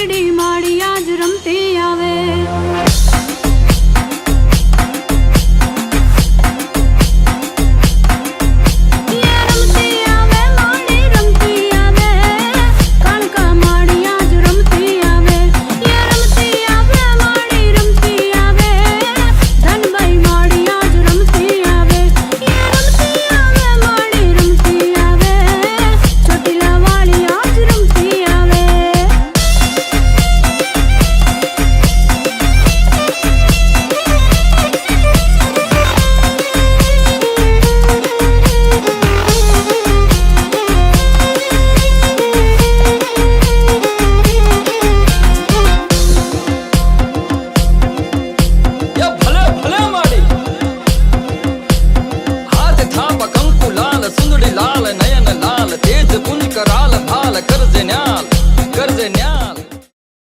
વીરડી માડી આજ રમતી આવે લાલ નયન લાલ તેજ પુંજ કરાલ ભાલ કરજે ન્યાલ